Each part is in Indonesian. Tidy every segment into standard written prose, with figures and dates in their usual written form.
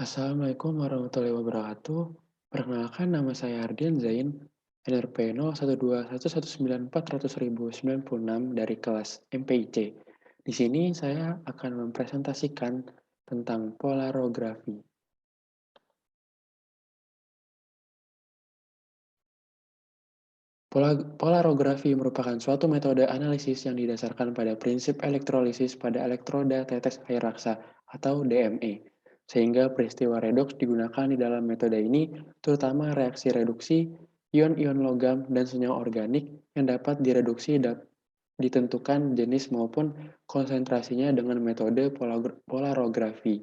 Assalamualaikum warahmatullahi wabarakatuh. Perkenalkan nama saya Ardian Zain, NRP 012191400096 dari kelas MPIC. Di sini saya akan mempresentasikan tentang polarografi. Polarografi merupakan suatu metode analisis yang didasarkan pada prinsip elektrolisis pada elektroda tetes air raksa atau DME. Sehingga peristiwa redoks digunakan di dalam metode ini, terutama reaksi reduksi, ion-ion logam, dan senyawa organik yang dapat direduksi ditentukan jenis maupun konsentrasinya dengan metode polarografi.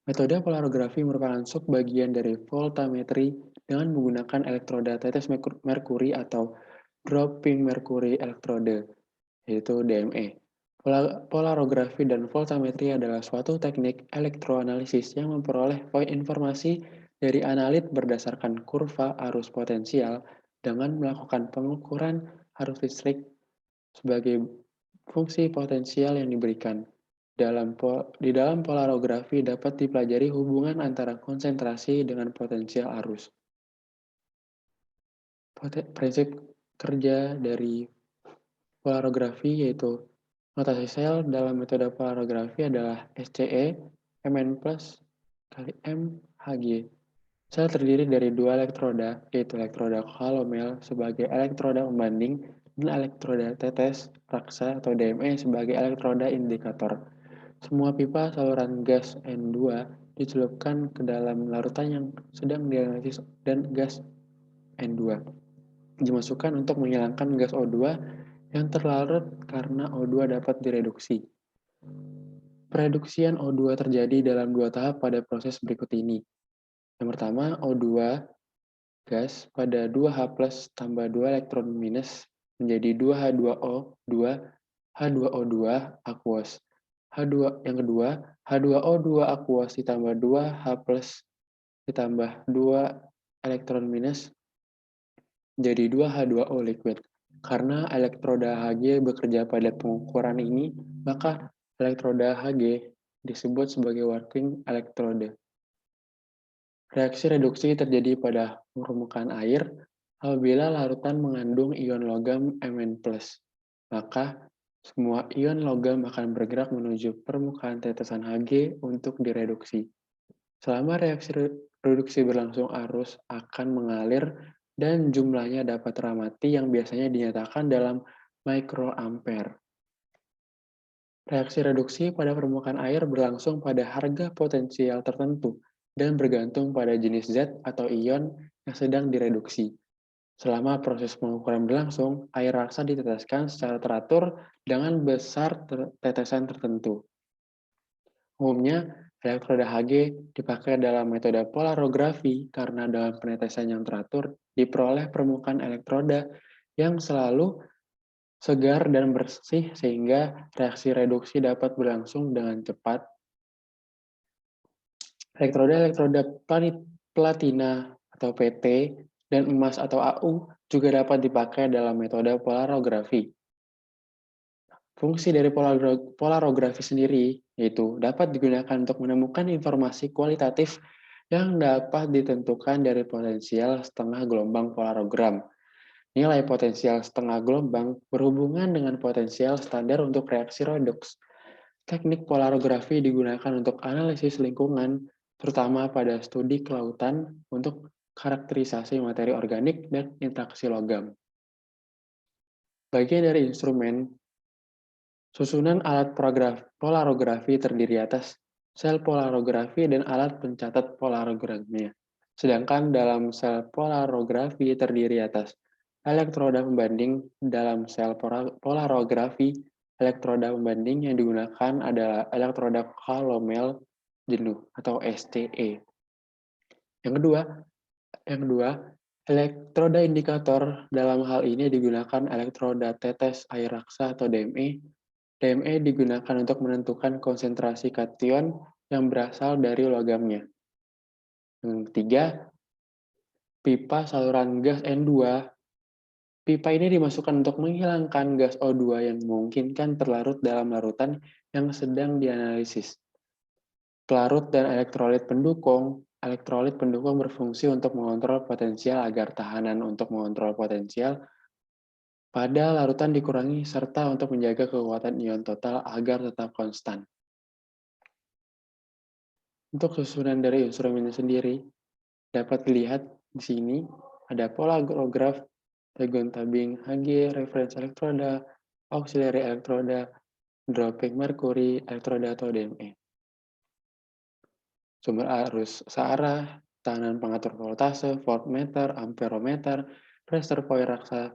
Metode polarografi merupakan subbagian dari voltammetri dengan menggunakan elektroda tetes merkuri atau dropping mercury electrode, yaitu DME. Polarografi dan voltammetri adalah suatu teknik elektroanalisis yang memperoleh informasi dari analit berdasarkan kurva arus potensial dengan melakukan pengukuran arus listrik sebagai fungsi potensial yang diberikan. Di dalam polarografi dapat dipelajari hubungan antara konsentrasi dengan potensial arus. Prinsip kerja dari polarografi yaitu notasi sel dalam metode polarografi adalah SCE Mn plus kali M Hg. Sel terdiri dari dua elektroda, yaitu elektroda Calomel sebagai elektroda pembanding dan elektroda tetes raksa atau DME sebagai elektroda indikator. Semua pipa saluran gas N2 dicelupkan ke dalam larutan yang sedang dianalisis dan gas N2 dimasukkan untuk menghilangkan gas O2 yang terlarut karena O2 dapat direduksi. Pereduksian O2 terjadi dalam dua tahap pada proses berikut ini. Yang pertama, O2 gas pada 2H plus tambah 2 elektron minus menjadi 2H2O, 2H2O2 aqueous. Yang kedua, H2O2 aqueous ditambah 2H plus ditambah 2 elektron minus menjadi 2H2O liquid. Karena elektroda Hg bekerja pada pengukuran ini, maka elektroda Hg disebut sebagai working elektroda. Reaksi reduksi terjadi pada permukaan air apabila larutan mengandung ion logam Mn+. Maka semua ion logam akan bergerak menuju permukaan tetesan Hg untuk direduksi. Selama reaksi reduksi berlangsung, arus akan mengalir dan jumlahnya dapat teramati yang biasanya dinyatakan dalam mikroampere. Reaksi reduksi pada permukaan air berlangsung pada harga potensial tertentu dan bergantung pada jenis zat atau ion yang sedang direduksi. Selama proses pengukuran berlangsung, air raksa diteteskan secara teratur dengan besar tetesan tertentu. Umumnya, elektroda Hg dipakai dalam metode polarografi karena dalam penetesan yang teratur diperoleh permukaan elektroda yang selalu segar dan bersih sehingga reaksi reduksi dapat berlangsung dengan cepat. Elektroda platina atau PT dan emas atau AU juga dapat dipakai dalam metode polarografi. Fungsi dari polarografi sendiri yaitu dapat digunakan untuk menemukan informasi kualitatif yang dapat ditentukan dari potensial setengah gelombang polarogram. Nilai potensial setengah gelombang berhubungan dengan potensial standar untuk reaksi redoks. Teknik polarografi digunakan untuk analisis lingkungan, terutama pada studi kelautan untuk karakterisasi materi organik dan interaksi logam. Bagian dari instrumen, susunan alat polarografi terdiri atas sel polarografi dan alat pencatat polarografinya. Sedangkan dalam sel polarografi terdiri atas elektroda pembanding. Dalam sel polarografi, elektroda pembanding yang digunakan adalah elektroda Calomel jenuh atau STE. Yang kedua, elektroda indikator. Dalam hal ini digunakan elektroda tetes air raksa atau DME. DME digunakan untuk menentukan konsentrasi kation yang berasal dari logamnya. Yang ketiga, pipa saluran gas N2. Pipa ini dimasukkan untuk menghilangkan gas O2 yang memungkinkan terlarut dalam larutan yang sedang dianalisis. Pelarut dan elektrolit pendukung berfungsi untuk mengontrol potensial agar tahanan untuk mengontrol potensial pada larutan dikurangi serta untuk menjaga kekuatan ion total agar tetap konstan. Untuk susunan dari instrumennya sendiri, dapat dilihat di sini ada polagraf, tegon tabing, Hg, reference elektroda, auxiliary elektroda, dropping merkuri, elektroda atau DME. Sumber arus searah, tahanan pengatur voltase, voltmeter, amperometer, reservoir raksa,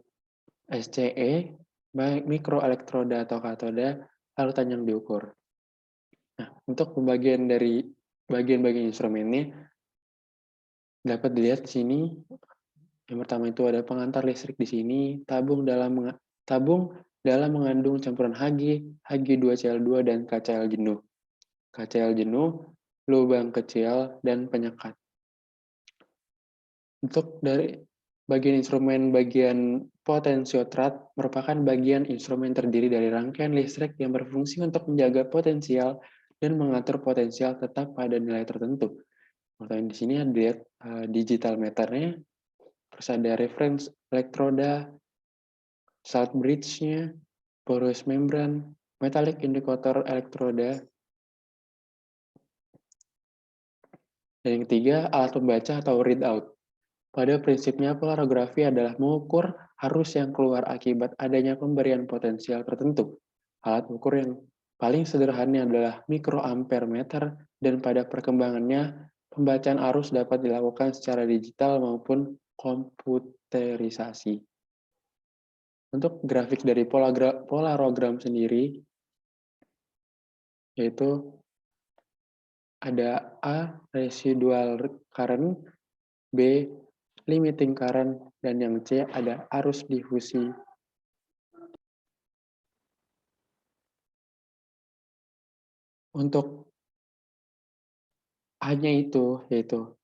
SCE, baik mikroelektroda atau katoda, larutan yang diukur. Nah, untuk pembagian dari bagian-bagian instrumennya, dapat dilihat di sini. Yang pertama itu ada pengantar listrik di sini, tabung dalam mengandung campuran Hg, Hg2Cl2 dan KCl jenuh. KCl jenuh, lubang kecil dan penyekat. Untuk dari bagian instrumen bagian potensiotrat merupakan bagian instrumen terdiri dari rangkaian listrik yang berfungsi untuk menjaga potensial dan mengatur potensial tetap pada nilai tertentu. Contohnya di sini ada digital meternya, terus ada reference elektroda, salt bridge-nya, porous membran, metallic indicator elektroda, dan yang ketiga alat pembaca atau readout. Pada prinsipnya, polarografi adalah mengukur arus yang keluar akibat adanya pemberian potensial tertentu. Alat ukur yang paling sederhana adalah mikroampermeter, dan pada perkembangannya, pembacaan arus dapat dilakukan secara digital maupun komputerisasi. Untuk grafik dari polarogram sendiri, yaitu ada A, residual current, B, limiting current, dan yang C ada arus difusi. Untuk hanya itu, yaitu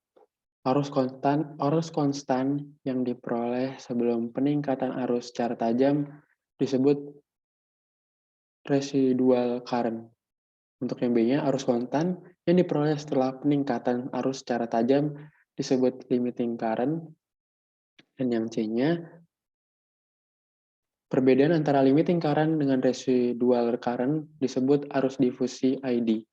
arus konstan yang diperoleh sebelum peningkatan arus secara tajam disebut residual current. Untuk yang B-nya, arus konstan yang diperoleh setelah peningkatan arus secara tajam disebut limiting current. Dan yang C-nya, perbedaan antara limiting current dengan residual current disebut arus difusi ID.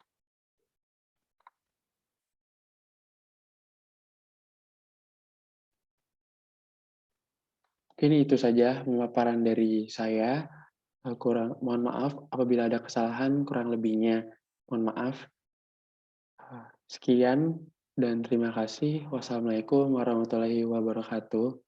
Ini itu saja pemaparan dari saya. Mohon maaf apabila ada kesalahan, kurang lebihnya mohon maaf. Sekian dan terima kasih. Wassalamualaikum warahmatullahi wabarakatuh.